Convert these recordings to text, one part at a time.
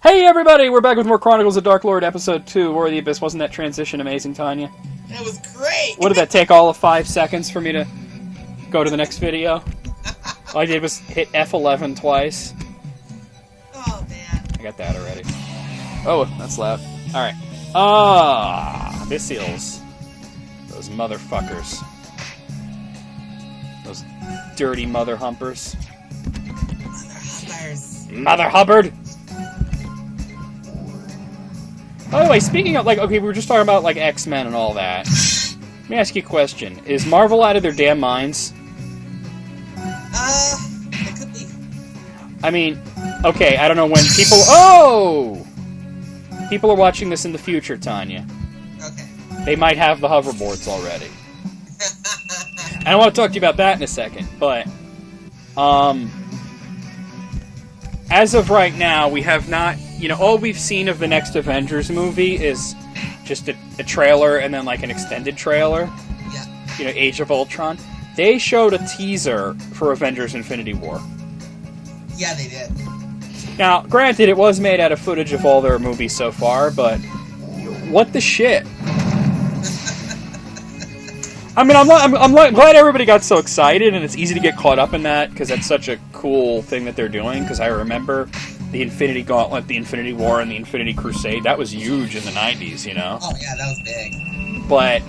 Hey everybody, we're back with more Chronicles of Dark Lord, episode 2, War of the Abyss. Wasn't that transition amazing, Tanya? That was great! What did that take, all of 5 seconds for me to go to the next video? All I did was hit F11 twice. Oh, man. I got that already. Oh, that's loud. Alright. Missiles. Those motherfuckers. Those dirty mother humpers. Mother Hubbard! By the way, speaking of, okay, we were just talking about, X-Men and all that. Let me ask you a question. Is Marvel out of their damn minds? It could be. I mean, okay, I don't know when people... Oh! People are watching this in the future, Tanya. Okay. They might have the hoverboards already. And I want to talk to you about that in a second, but... as of right now, we have not... all we've seen of the next Avengers movie is just a trailer and then, an extended trailer. Yeah. Age of Ultron. They showed a teaser for Avengers Infinity War. Yeah, they did. Now, granted, it was made out of footage of all their movies so far, but... What the shit? I mean, I'm glad everybody got so excited, and it's easy to get caught up in that, because that's such a cool thing that they're doing, because I remember the Infinity Gauntlet, the Infinity War, and the Infinity Crusade. That was huge in the 90s, Oh, yeah, that was big. But,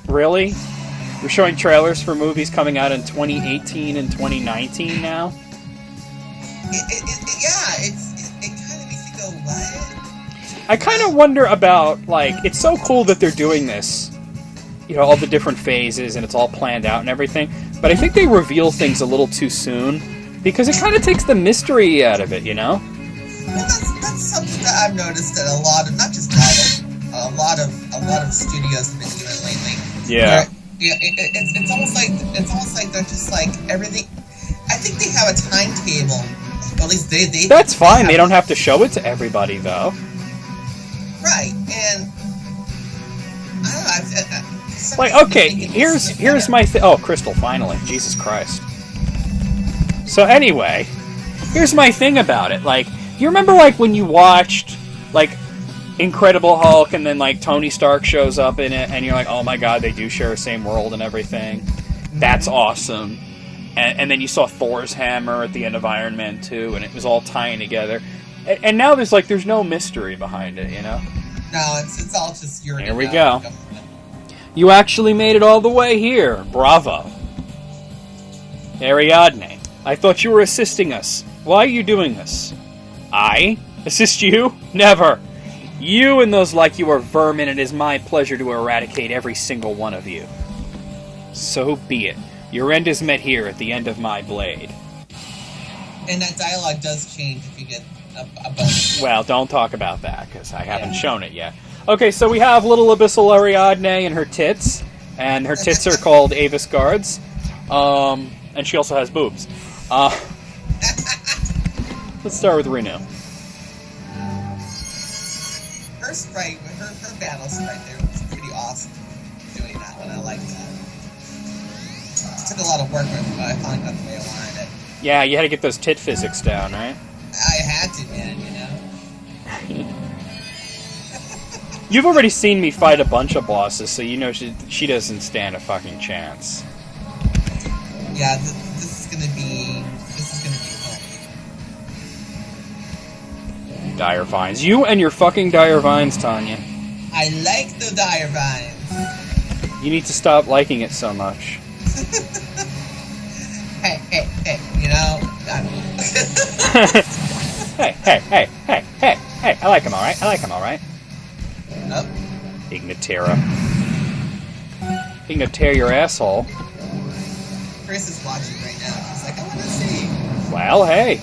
really? We're showing trailers for movies coming out in 2018 and 2019 now? It kind of makes me go, what? I kind of wonder about, it's so cool that they're doing this. All the different phases, and it's all planned out and everything. But I think they reveal things a little too soon, because it kind of takes the mystery out of it, Well, that's something that I've noticed that a lot of, not just Marvel, a lot of studios have been doing lately. Yeah. It's almost like they're just everything. I think they have a timetable. Or at least they. That's fine. They don't have to show it to everybody, though. Right, and I don't know. Okay, here's my thing. Oh, Crystal, finally. Jesus Christ. So anyway, here's my thing about it. You remember, when you watched, Incredible Hulk, and then, Tony Stark shows up in it, and you're like, oh my god, they do share the same world and everything. That's awesome. And then you saw Thor's hammer at the end of Iron Man 2, and it was all tying together. And now there's no mystery behind it, No, it's all just your... Here we go. You actually made it all the way here. Bravo. Ariadne, I thought you were assisting us. Why are you doing this? I? Assist you? Never. You and those like you are vermin, and it is my pleasure to eradicate every single one of you. So be it. Your end is met here at the end of my blade. And that dialogue does change if you get a bonus. Well, don't talk about that, because I haven't shown it yet. Okay, so we have little Abyssal Ariadne and her tits, and her tits are called Aeviss guards, and she also has boobs. Let's start with Reno. Her sprite, her battle sprite there was pretty awesome doing that one. I like that. It took a lot of work, but I finally got the way I wanted it. Yeah, you had to get those tit physics down, right? I had to, man, You've already seen me fight a bunch of bosses, so you know she doesn't stand a fucking chance. Yeah, this is gonna be fun. Dire Vines. You and your fucking Dire Vines, Tanya. I like the Dire Vines. You need to stop liking it so much. Hey, Hey, I like him alright. Oh. Ignatera. Ignatera your asshole. Chris is watching right now. He's like, I want to see. Well, hey.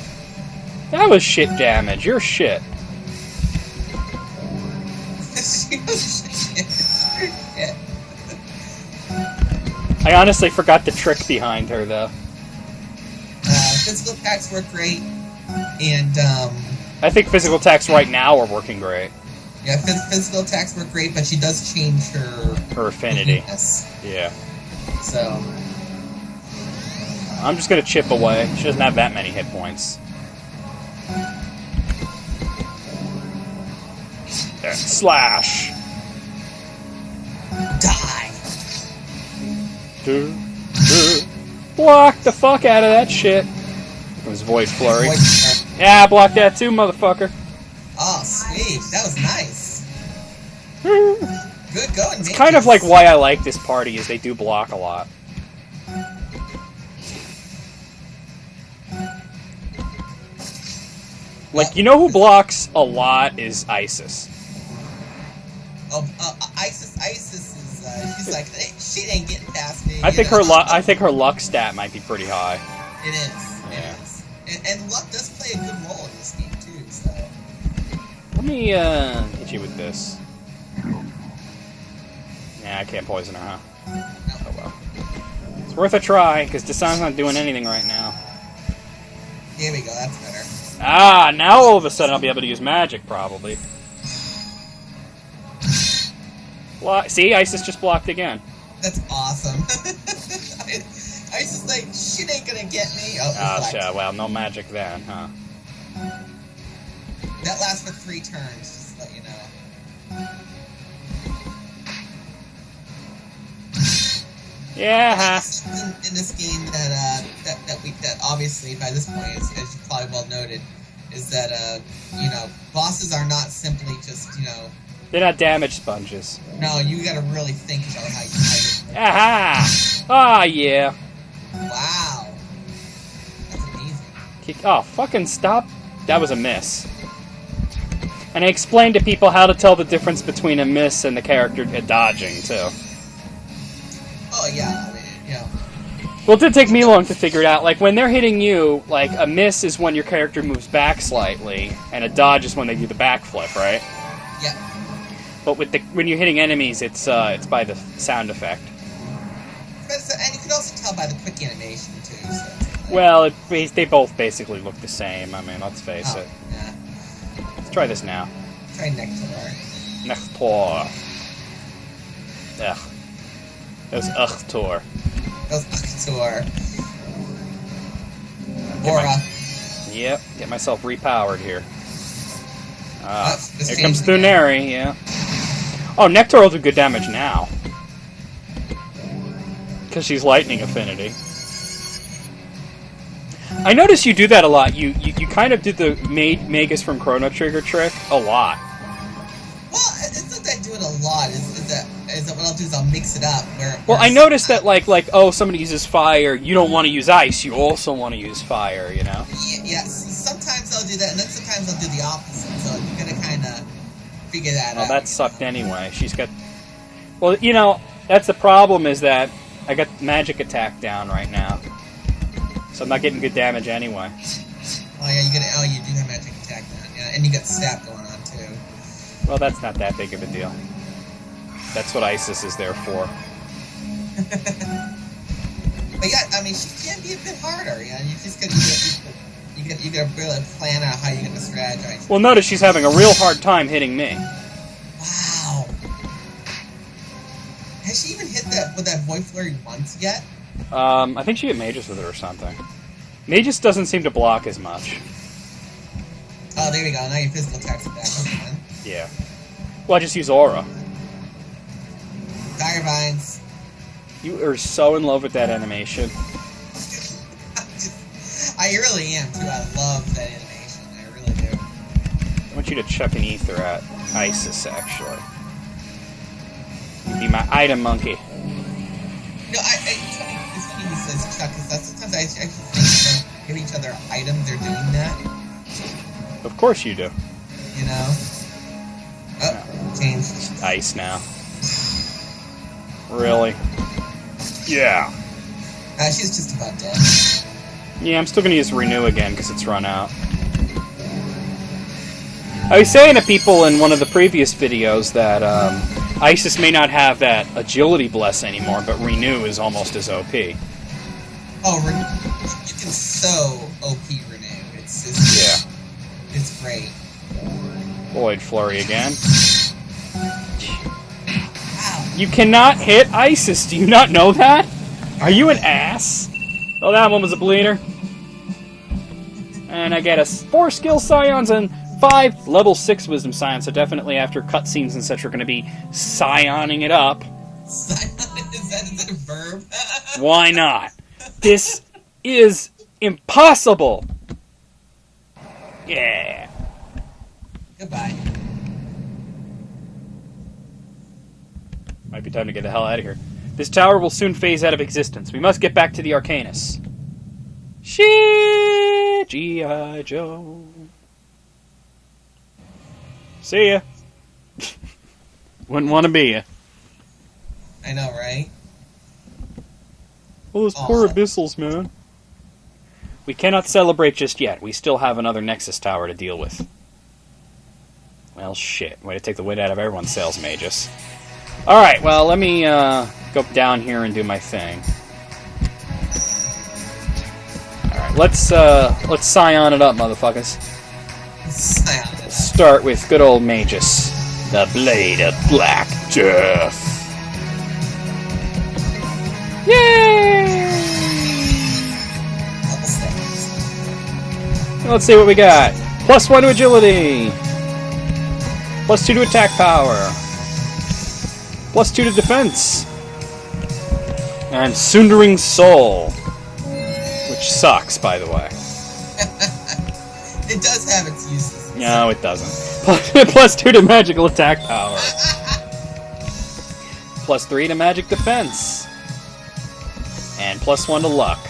That was shit damage. You're shit. I honestly forgot the trick behind her, though. Physical attacks work great, and I think physical attacks right now are working great. Yeah, physical attacks work great, but she does change her affinity. Yeah. So I'm just gonna chip away. She doesn't have that many hit points. Slash. Die. Block the fuck out of that shit. It was Void Flurry. Yeah, block that too, motherfucker. Oh, sweet. That was nice. Good going, It's kind of like why I like this party, is they do block a lot. Like, you know who blocks a lot is Aeviss. Aeviss is, she's like, hey, she ain't getting past me. I think her luck stat might be pretty high. It is. Yeah. It is. And luck does play a good role in this game, too, so. Let me, hit you with this. Nah, I can't poison her, huh? No. Oh well. It's worth a try, because Desan's not doing anything right now. Here we go, that's better. Ah, now all of a sudden I'll be able to use magic, probably. See, Aeviss just blocked again. That's awesome. Ice is like, shit ain't gonna get me. Oh, yeah, well, no magic then, huh? That lasts for 3 turns, just to let you know. Yeah. In this game that obviously by this point, as you probably well noted, is that you know, bosses are not simply just, you know, they're not damage sponges. No, you gotta really think about how you fight it. Aha! Ah, yeah. Wow. That's amazing. Oh, fucking stop. That was a miss. And I explained to people how to tell the difference between a miss and the character dodging, too. Oh, yeah. I mean, you know. Well, it did take me long to figure it out. Like, when they're hitting you, like, a miss is when your character moves back slightly, and a dodge is when they do the backflip, right? Yeah. But when you're hitting enemies, it's by the sound effect. And you can also tell by the quick animation, too. So like, well, they both basically look the same. I mean, let's face it. Yeah. Let's try this now. Try Nectar. Nectar. Ugh. That was Uchtor. That was Uchtor. Aura. Yep, get myself repowered here. Here comes comes Thuneri, yeah. Oh, Nectar will do good damage now. Because she's lightning affinity. I notice you do that a lot. You kind of did the Magus from Chrono Trigger trick a lot. Well, it's not that I do it a lot. Is that what I'll do is I'll mix it up. Well, I noticed that like oh, somebody uses fire, you don't want to use ice, you also want to use fire, you know? Yeah, sometimes I'll do that, and then sometimes I'll do the opposite. So you gotta kind of figure that out. Oh, that sucked anyway. She's got... Well, you know, that's the problem is that I got magic attack down right now. So I'm not getting good damage anyway. Oh yeah, you do have magic attack now. Yeah, and you got stab going on too. Well, that's not that big of a deal. That's what Aeviss is there for. But yeah, I mean, she can be a bit harder. Yeah, you just gotta you gotta really plan out how you're gonna strategize. Well, notice she's having a real hard time hitting me. Wow. Has she even hit that with that Void Flurry once yet? I think she hit Magus with it or something. Magus doesn't seem to block as much. Oh, there you go. Now your physical attacks are back. Okay. Yeah. Well, I just use Aura. Dire Vines. You are so in love with that animation. I really am, too. I love that animation. I really do. I want you to chuck an ether at Aeviss, actually. You'd be my item monkey. No, it's funny he says chuck, because sometimes I actually think when they give each other items, they're doing that. Of course you do. You know? Oh, changed. Ice now. Really? Yeah. She's just about dead. Yeah, I'm still going to use Renew again because it's run out. I was saying to people in one of the previous videos that Aeviss may not have that Agility Bless anymore, but Renew is almost as OP. Oh, you can so OP Renew. It's just, yeah. It's great. Void Flurry again. Wow. You cannot hit Aeviss. Do you not know that? Are you an ass? Oh, that one was a bleeder. And I get a 4 skill scions and 5 level 6 wisdom science, so definitely after cutscenes and such, we're going to be scioning it up. Is that a verb? Why not? This is impossible! Yeah. Goodbye. Might be time to get the hell out of here. This tower will soon phase out of existence. We must get back to the Arcanus. Shit! G.I. Joe. See ya. Wouldn't want to be ya. I know, right? Oh, those poor abyssals, man. We cannot celebrate just yet. We still have another Nexus tower to deal with. Well, shit. Way to take the wind out of everyone's sails, Magus. Alright, well, let me go down here and do my thing. Alright, let's scion it up, motherfuckers. Scion it up. Start with good old Magus. The Blade of Black Death. Yay! Let's see what we got. +1 to agility. +2 to attack power. +2 to defense. And Sundering Soul. Which sucks, by the way. It does have its uses. No, it doesn't. +2 to magical attack power. +3 to magic defense. And +1 to luck.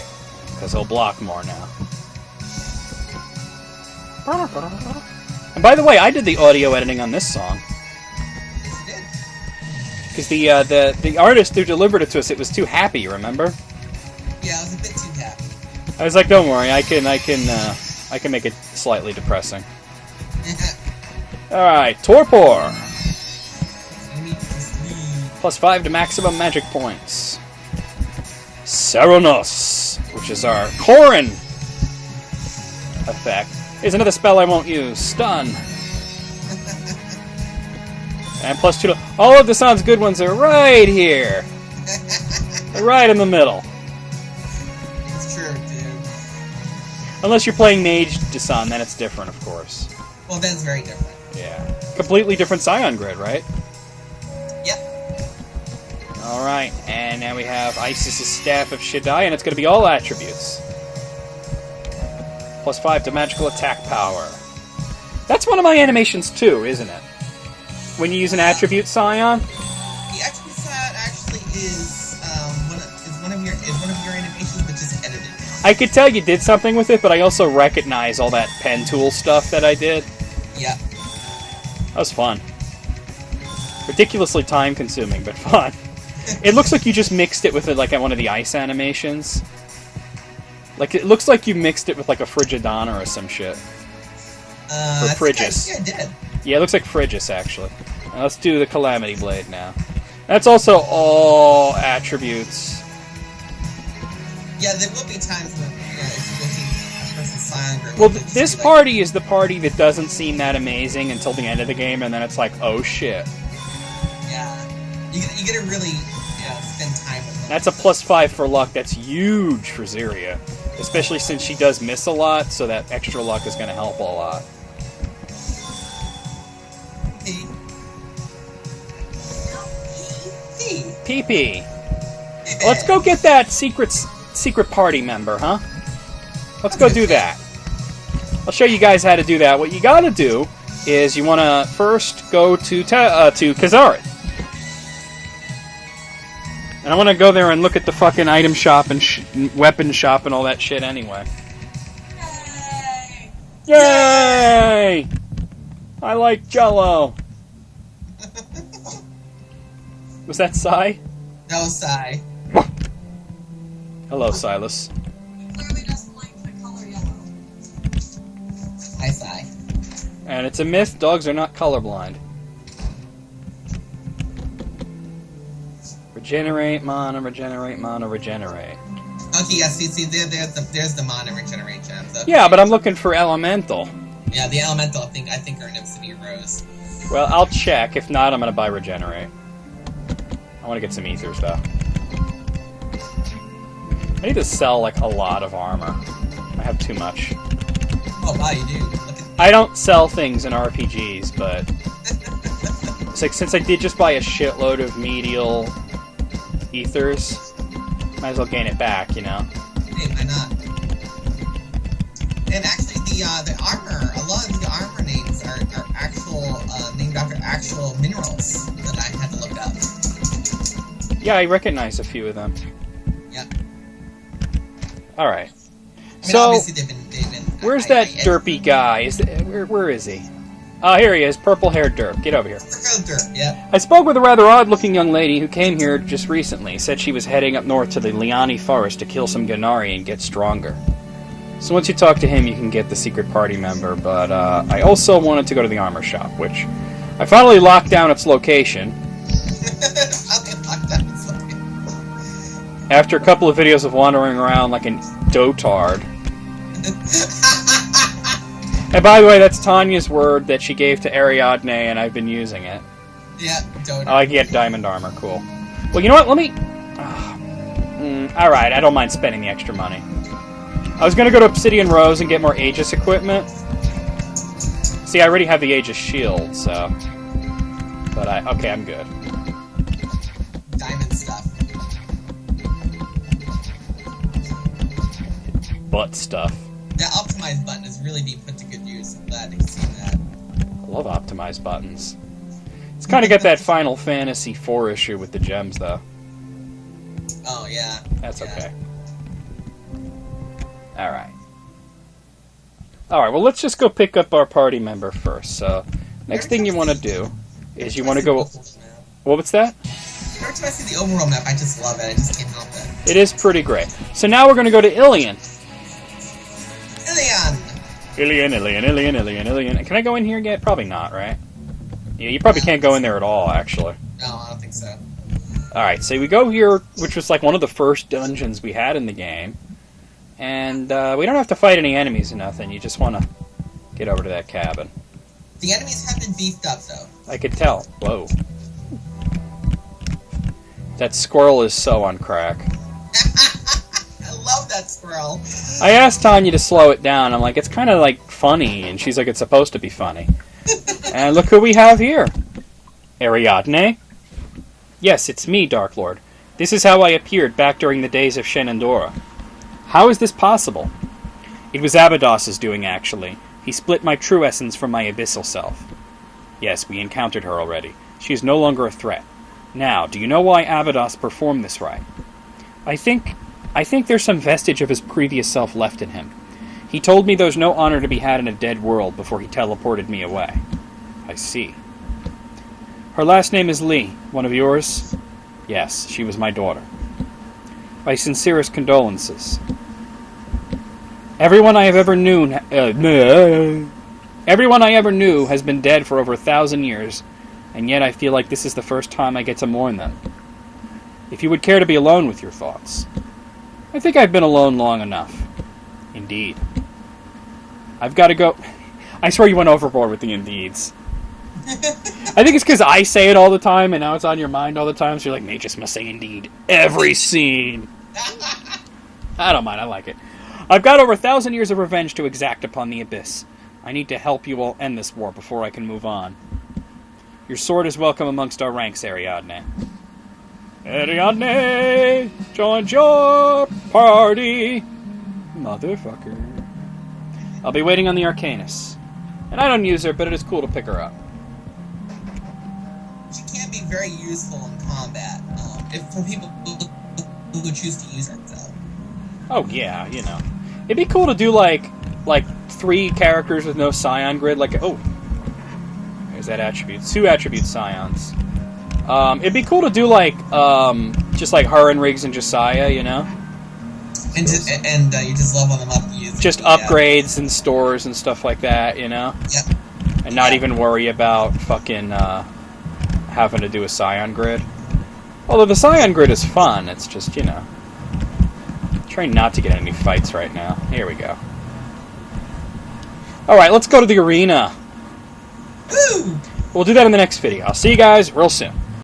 Because he'll block more now. And by the way, I did the audio editing on this song. Because the artist who delivered it to us, it was too happy, remember? Yeah, I was a bit too happy. I was like, don't worry, I can make it slightly depressing. Alright, Torpor. +5 to maximum magic points. Serenos, which is our Corrin effect, is another spell I won't use. Stun. And +2 to... All of the San's good ones are right here. They're right in the middle. It's true, dude. Unless you're playing Mage Dasan, then it's different, of course. Well, then it's very different. Yeah. Completely different Scion grid, right? Yep. Alright, and now we have Isis' Staff of Shaddai, and it's going to be all attributes. +5 to magical attack power. That's one of my animations too, isn't it? When you use an attribute Scion? The attribute Scion actually is one of your animations, but just edited. I could tell you did something with it, but I also recognize all that pen tool stuff that I did. Yeah. That was fun. Ridiculously time-consuming, but fun. It looks like you just mixed it with like one of the ice animations. Like, it looks like you mixed it with like a Frigidana or some shit. Or Frigis. Yeah, I did. Yeah, it looks like Frigis, actually. Now, let's do the Calamity Blade now. That's also all attributes. Yeah, there will be times when, if you go to a person's Scion group... Well, this party is the party that doesn't seem that amazing until the end of the game, and then it's like, oh shit. Yeah. You gotta really spend time with them. That's a +5 for luck. That's huge for Zyria. Especially since she does miss a lot, so that extra luck is going to help a lot. PP. Let's go get that secret party member, huh? Let's go do that. I'll show you guys how to do that. What you gotta do is you want to first go to Kazareth. And I want to go there and look at the fucking item shop and weapon shop and all that shit anyway. Yay! Yay! I like Jello. Was that Sai? That was Sai. Hello, Silas. He clearly doesn't like the color yellow. Hi, Sai. And it's a myth, dogs are not colorblind. Regenerate, mana, regenerate, mana, regenerate. Okay, yeah, see, there's the mana regenerate gems. Okay. Yeah, but I'm looking for elemental. Yeah, the elemental I think are in Obsidian Rose. Well, I'll check. If not, I'm gonna buy regenerate. I want to get some ethers though. I need to sell like a lot of armor. I have too much. Oh wow, you do. Look at I don't sell things in RPGs, but it's like since I did just buy a shitload of medial ethers, might as well gain it back, you know. Hey, why not? And actually, the armor, a lot of the armor names are actual named after actual minerals that I had to look up. Yeah, I recognize a few of them. Yeah. All right. I mean, So, obviously they've been. Where's that derpy guy? Where is he? Oh, here he is, purple-haired derp. Get over here. Derp, yeah. I spoke with a rather odd-looking young lady who came here just recently. Said she was heading up north to the Liani forest to kill some Gennari and get stronger. So once you talk to him, you can get the secret party member. But I also wanted to go to the armor shop, which I finally locked down its location. After a couple of videos of wandering around like a dotard. And by the way, that's Tanya's word that she gave to Ariadne, and I've been using it. Yeah, dotard. I get diamond armor, cool. Well, you know what, let me... Alright, I don't mind spending the extra money. I was gonna go to Obsidian Rose and get more Aegis equipment. See, I already have the Aegis shield, so... But okay, I'm good. Diamond stuff. Butt stuff. That optimized button is really being put to good use. I'm glad to see that. I love optimized buttons. It's kind of got that Final Fantasy IV issue with the gems, though. Oh, yeah. That's yeah. okay. Alright. Alright, well, let's just go pick up our party member first. So, next thing you want to do is you want to go... What's that? Every time I see the overall map, I just love it. I just can't help it. It is pretty great. So now we're going to go to Ilion. Ilion. Can I go in here yet? Probably not, right? Yeah, you probably can't go in there at all, actually. No, I don't think so. Alright, so we go here, which was like one of the first dungeons we had in the game. And we don't have to fight any enemies or nothing. You just want to get over to that cabin. The enemies have been beefed up, though. I could tell. Whoa. That squirrel is so on crack. I love that squirrel. I asked Tanya to slow it down. I'm like, it's kind of like funny. And she's like, it's supposed to be funny. And look who we have here. Ariadne? Yes, it's me, Dark Lord. This is how I appeared back during the days of Shenandoah. How is this possible? It was Abydos' doing, actually. He split my true essence from my abyssal self. Yes, we encountered her already. She is no longer a threat. Now, do you know why Abydos performed this rite? I think there's some vestige of his previous self left in him. He told me there's no honor to be had in a dead world before he teleported me away. I see. Her last name is Lee. One of yours? Yes, she was my daughter. My sincerest condolences. Everyone I ever knew has been dead for over 1,000 years, and yet I feel like this is the first time I get to mourn them. If you would care to be alone with your thoughts. I think I've been alone long enough. Indeed. I've got to go... I swear you went overboard with the indeeds. I think it's because I say it all the time, and now it's on your mind all the time, so you're like, Magus must say indeed. Every scene. I don't mind, I like it. I've got over 1,000 years of revenge to exact upon the Abyss. I need to help you all end this war before I can move on. Your sword is welcome amongst our ranks, Ariadne. Ariadne joins your party. Motherfucker. I'll be waiting on the Arcanus. And I don't use her, but it is cool to pick her up. She can be very useful in combat, for people who choose to use her, though. Oh, yeah, you know. It'd be cool to do, like 3 characters with no Scion grid, there's that attribute. 2 attribute Scions. It'd be cool to do, just like her and Riggs and Josiah, you know? And you just level them up. Just upgrades and stores and stuff like that, you know? Yep. And not even worry about fucking, having to do a Scion grid. Although the Scion grid is fun, it's just, you know... Trying not to get any fights right now. Here we go. Alright, let's go to the arena. Woo! We'll do that in the next video. I'll see you guys real soon.